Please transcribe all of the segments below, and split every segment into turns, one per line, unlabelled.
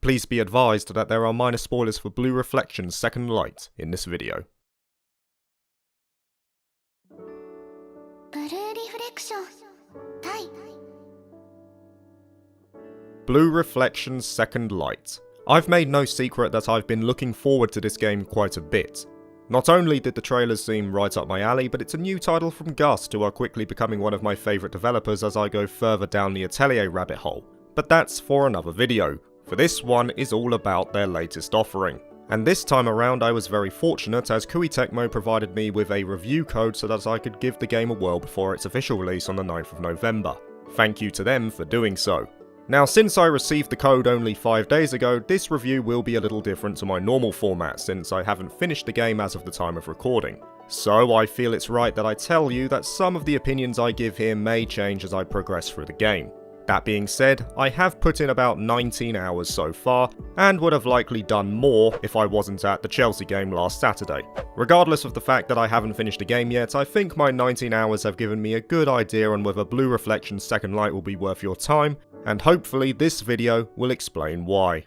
Please be advised that there are minor spoilers for Blue Reflection's Second Light in this video. Blue Reflection's Second Light. I've made no secret that I've been looking forward to this game quite a bit. Not only did the trailers seem right up my alley, but it's a new title from Gust, who are quickly becoming one of my favourite developers as I go further down the Atelier rabbit hole. But that's for another video, for this one is all about their latest offering. And this time around I was very fortunate, as Koei Tecmo provided me with a review code so that I could give the game a whirl before its official release on the 9th of November. Thank you to them for doing so. Now, since I received the code only 5 days ago, this review will be a little different to my normal format since I haven't finished the game as of the time of recording. So I feel it's right that I tell you that some of the opinions I give here may change as I progress through the game. That being said, I have put in about 19 hours so far, and would have likely done more if I wasn't at the Chelsea game last Saturday. Regardless of the fact that I haven't finished the game yet, I think my 19 hours have given me a good idea on whether Blue Reflection's Second Light will be worth your time, and hopefully this video will explain why.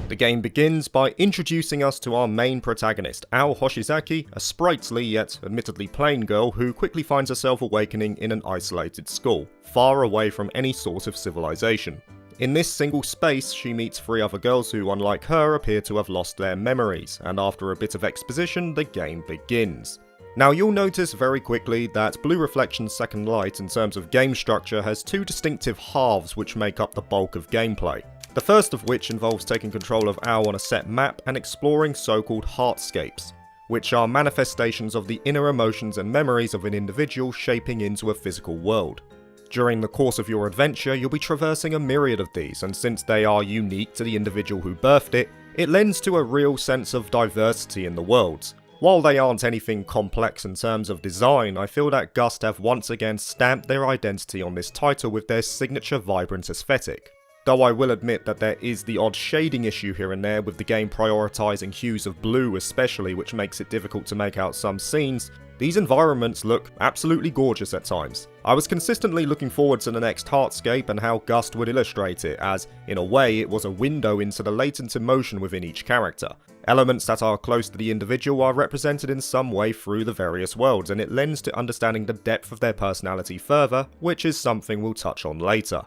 The game begins by introducing us to our main protagonist, Ao Hoshizaki, a sprightly yet admittedly plain girl who quickly finds herself awakening in an isolated school, far away from any sort of civilization. In this single space, she meets 3 other girls who, unlike her, appear to have lost their memories, and after a bit of exposition, the game begins. Now, you'll notice very quickly that Blue Reflection's Second Light in terms of game structure has 2 distinctive halves which make up the bulk of gameplay. The first of which involves taking control of Ao on a set map and exploring so-called heartscapes, which are manifestations of the inner emotions and memories of an individual shaping into a physical world. During the course of your adventure, you'll be traversing a myriad of these, and since they are unique to the individual who birthed it, it lends to a real sense of diversity in the worlds. While they aren't anything complex in terms of design, I feel that Gust have once again stamped their identity on this title with their signature vibrant aesthetic. Though I will admit that there is the odd shading issue here and there, with the game prioritising hues of blue especially, which makes it difficult to make out some scenes, these environments look absolutely gorgeous at times. I was consistently looking forward to the next heartscape and how Gust would illustrate it, as, in a way, it was a window into the latent emotion within each character. Elements that are close to the individual are represented in some way through the various worlds, and it lends to understanding the depth of their personality further, which is something we'll touch on later.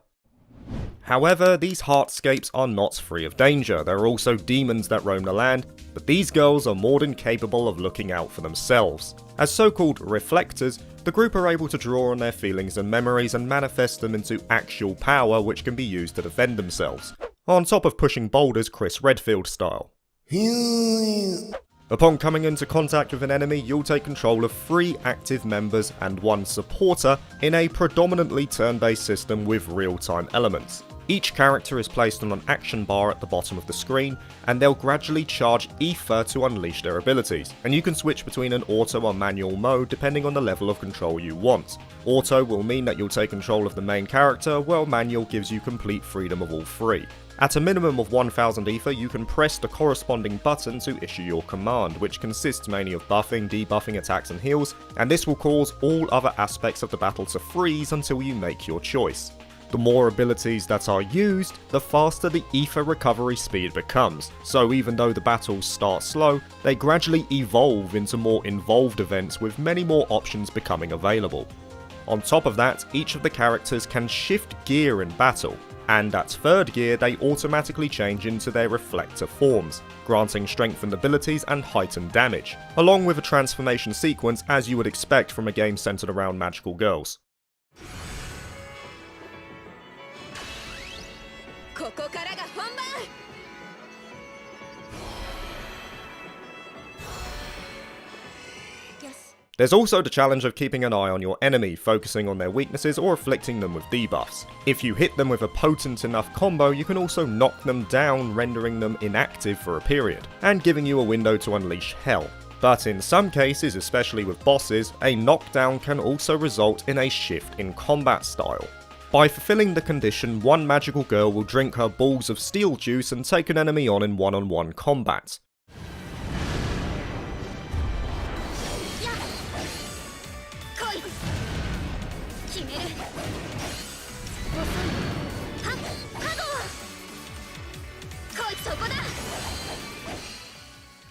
However, these heartscapes are not free of danger. There are also demons that roam the land, but these girls are more than capable of looking out for themselves. As so-called reflectors, the group are able to draw on their feelings and memories and manifest them into actual power which can be used to defend themselves, on top of pushing boulders Chris Redfield style. Upon coming into contact with an enemy, you'll take control of 3 active members and 1 supporter in a predominantly turn-based system with real-time elements. Each character is placed on an action bar at the bottom of the screen, and they'll gradually charge ether to unleash their abilities, and you can switch between an auto or manual mode depending on the level of control you want. Auto will mean that you'll take control of the main character, while manual gives you complete freedom of all 3. At a minimum of 1000 ether, you can press the corresponding button to issue your command, which consists mainly of buffing, debuffing attacks and heals, and this will cause all other aspects of the battle to freeze until you make your choice. The more abilities that are used, the faster the ether recovery speed becomes, so even though the battles start slow, they gradually evolve into more involved events with many more options becoming available. On top of that, each of the characters can shift gear in battle, and at 3rd gear they automatically change into their reflector forms, granting strengthened abilities and heightened damage, along with a transformation sequence as you would expect from a game centered around magical girls. There's also the challenge of keeping an eye on your enemy, focusing on their weaknesses or afflicting them with debuffs. If you hit them with a potent enough combo, you can also knock them down, rendering them inactive for a period, and giving you a window to unleash hell. But in some cases, especially with bosses, a knockdown can also result in a shift in combat style. By fulfilling the condition, 1 magical girl will drink her balls of steel juice and take an enemy on in one-on-one combat.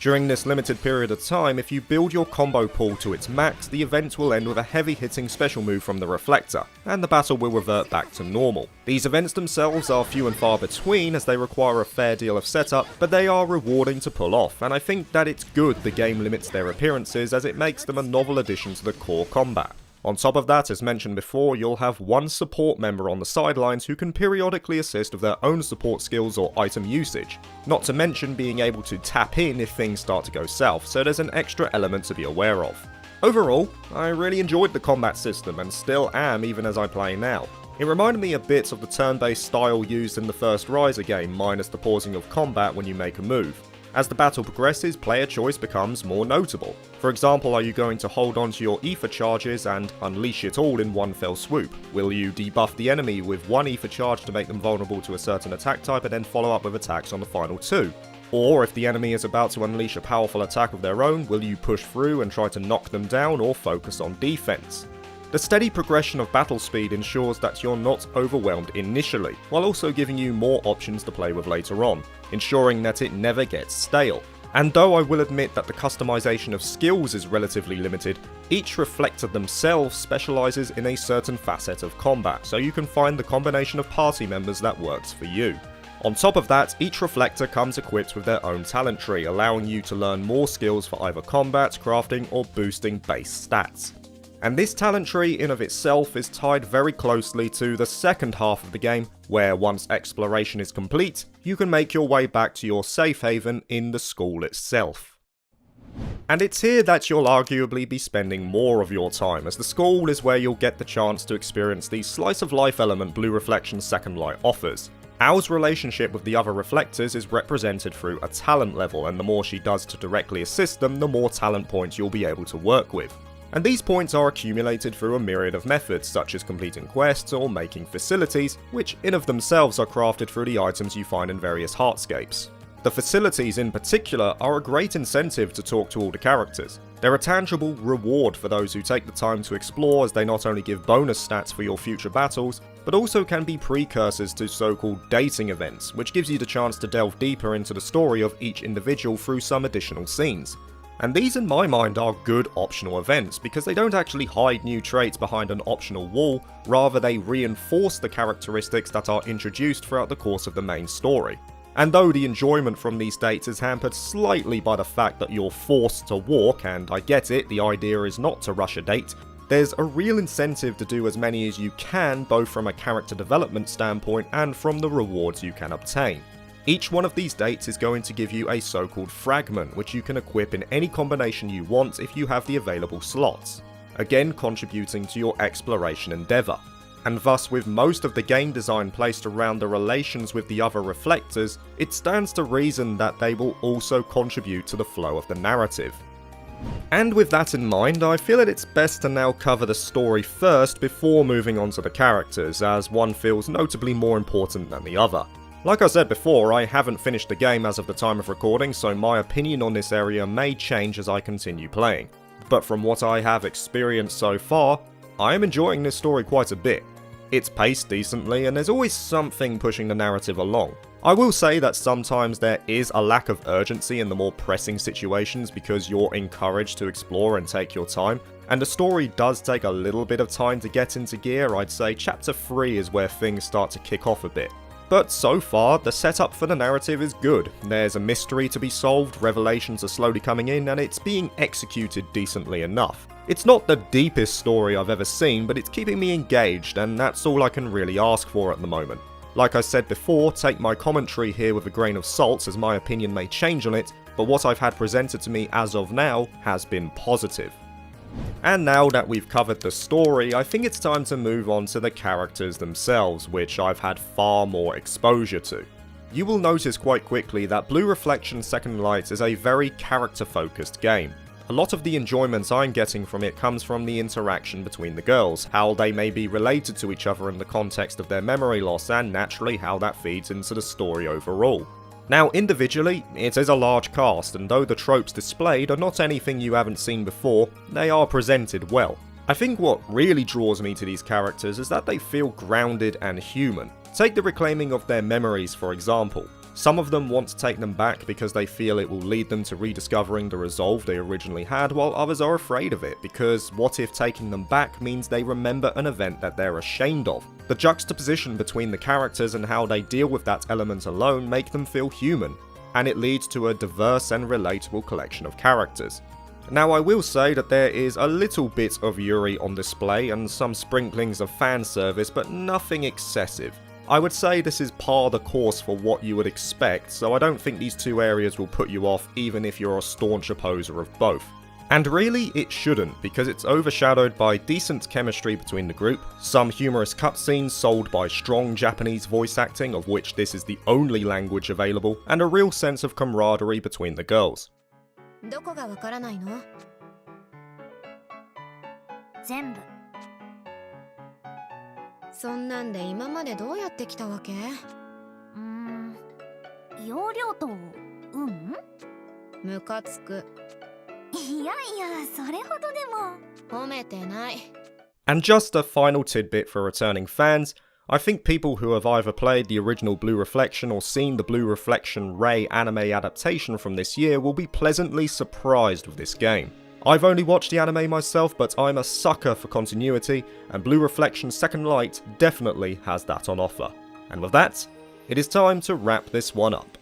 During this limited period of time, if you build your combo pool to its max, the event will end with a heavy hitting special move from the Reflector, and the battle will revert back to normal. These events themselves are few and far between as they require a fair deal of setup, but they are rewarding to pull off, and I think that it's good the game limits their appearances as it makes them a novel addition to the core combat. On top of that, as mentioned before, you'll have one support member on the sidelines who can periodically assist with their own support skills or item usage, not to mention being able to tap in if things start to go south, so there's an extra element to be aware of. Overall, I really enjoyed the combat system and still am even as I play now. It reminded me a bit of the turn-based style used in the first Riser game, minus the pausing of combat when you make a move. As the battle progresses, player choice becomes more notable. For example, are you going to hold on to your ether charges and unleash it all in one fell swoop? Will you debuff the enemy with one ether charge to make them vulnerable to a certain attack type and then follow up with attacks on the final two? Or if the enemy is about to unleash a powerful attack of their own, will you push through and try to knock them down or focus on defense? The steady progression of battle speed ensures that you're not overwhelmed initially, while also giving you more options to play with later on, ensuring that it never gets stale. And though I will admit that the customization of skills is relatively limited, each Reflector themselves specialises in a certain facet of combat, so you can find the combination of party members that works for you. On top of that, each Reflector comes equipped with their own talent tree, allowing you to learn more skills for either combat, crafting, or boosting base stats. And this talent tree in of itself is tied very closely to the second half of the game, where once exploration is complete, you can make your way back to your safe haven in the school itself. And it's here that you'll arguably be spending more of your time, as the school is where you'll get the chance to experience the slice of life element Blue Reflection's Second Light offers. Ao's relationship with the other Reflectors is represented through a talent level, and the more she does to directly assist them, the more talent points you'll be able to work with. And these points are accumulated through a myriad of methods, such as completing quests or making facilities, which in of themselves are crafted through the items you find in various hardscapes. The facilities in particular are a great incentive to talk to all the characters. They're a tangible reward for those who take the time to explore, as they not only give bonus stats for your future battles, but also can be precursors to so-called dating events, which gives you the chance to delve deeper into the story of each individual through some additional scenes. And these in my mind are good optional events, because they don't actually hide new traits behind an optional wall, rather they reinforce the characteristics that are introduced throughout the course of the main story. And though the enjoyment from these dates is hampered slightly by the fact that you're forced to walk, and I get it, the idea is not to rush a date, there's a real incentive to do as many as you can, both from a character development standpoint and from the rewards you can obtain. Each one of these dates is going to give you a so-called fragment, which you can equip in any combination you want if you have the available slots, again contributing to your exploration endeavour. And thus, with most of the game design placed around the relations with the other Reflectors, it stands to reason that they will also contribute to the flow of the narrative. And with that in mind, I feel that it's best to now cover the story first before moving on to the characters, as one feels notably more important than the other. Like I said before, I haven't finished the game as of the time of recording, so my opinion on this area may change as I continue playing. But from what I have experienced so far, I am enjoying this story quite a bit. It's paced decently, and there's always something pushing the narrative along. I will say that sometimes there is a lack of urgency in the more pressing situations because you're encouraged to explore and take your time, and the story does take a little bit of time to get into gear. I'd say Chapter 3 is where things start to kick off a bit. But so far, the setup for the narrative is good. There's a mystery to be solved, revelations are slowly coming in, and it's being executed decently enough. It's not the deepest story I've ever seen, but it's keeping me engaged, and that's all I can really ask for at the moment. Like I said before, take my commentary here with a grain of salt, as my opinion may change on it, but what I've had presented to me as of now has been positive. And now that we've covered the story, I think it's time to move on to the characters themselves, which I've had far more exposure to. You will notice quite quickly that Blue Reflection's Second Light is a very character-focused game. A lot of the enjoyment I'm getting from it comes from the interaction between the girls, how they may be related to each other in the context of their memory loss, and naturally how that feeds into the story overall. Now, individually, it is a large cast, and though the tropes displayed are not anything you haven't seen before, they are presented well. I think what really draws me to these characters is that they feel grounded and human. Take the reclaiming of their memories for example. Some of them want to take them back because they feel it will lead them to rediscovering the resolve they originally had, while others are afraid of it because what if taking them back means they remember an event that they're ashamed of? The juxtaposition between the characters and how they deal with that element alone make them feel human, and it leads to a diverse and relatable collection of characters. Now I will say that there is a little bit of Yuri on display and some sprinklings of fan service, but nothing excessive. I would say this is par the course for what you would expect, so I don't think these two areas will put you off even if you're a staunch opposer of both. And really, it shouldn't, because it's overshadowed by decent chemistry between the group, some humorous cutscenes sold by strong Japanese voice acting, of which this is the only language available, and a real sense of camaraderie between the girls.
どこがわからないの？全部。そんなんで今までどうやってきたわけ？容量とムカつく。いやいや、それほどでも。褒めてない。
And just a final tidbit for returning fans, I think people who have either played the original Blue Reflection or seen the Blue Reflection Ray anime adaptation from this year will be pleasantly surprised with this game. I've only watched the anime myself, but I'm a sucker for continuity, and Blue Reflection's Second Light definitely has that on offer. And with that, it is time to wrap this one up.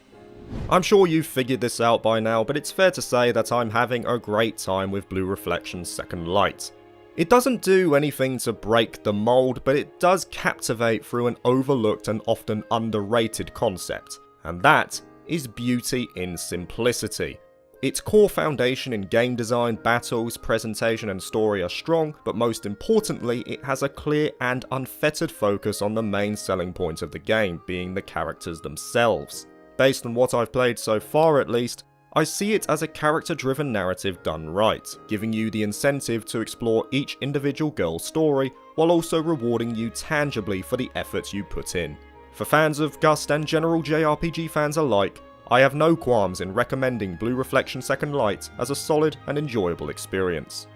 I'm sure you've figured this out by now, but it's fair to say that I'm having a great time with Blue Reflection's Second Light. It doesn't do anything to break the mold, but it does captivate through an overlooked and often underrated concept, and that is beauty in simplicity. Its core foundation in game design, battles, presentation and story are strong, but most importantly, it has a clear and unfettered focus on the main selling point of the game, being the characters themselves. Based on what I've played so far at least, I see it as a character-driven narrative done right, giving you the incentive to explore each individual girl's story, while also rewarding you tangibly for the effort you put in. For fans of Gust and general JRPG fans alike, I have no qualms in recommending Blue Reflection Second Light as a solid and enjoyable experience.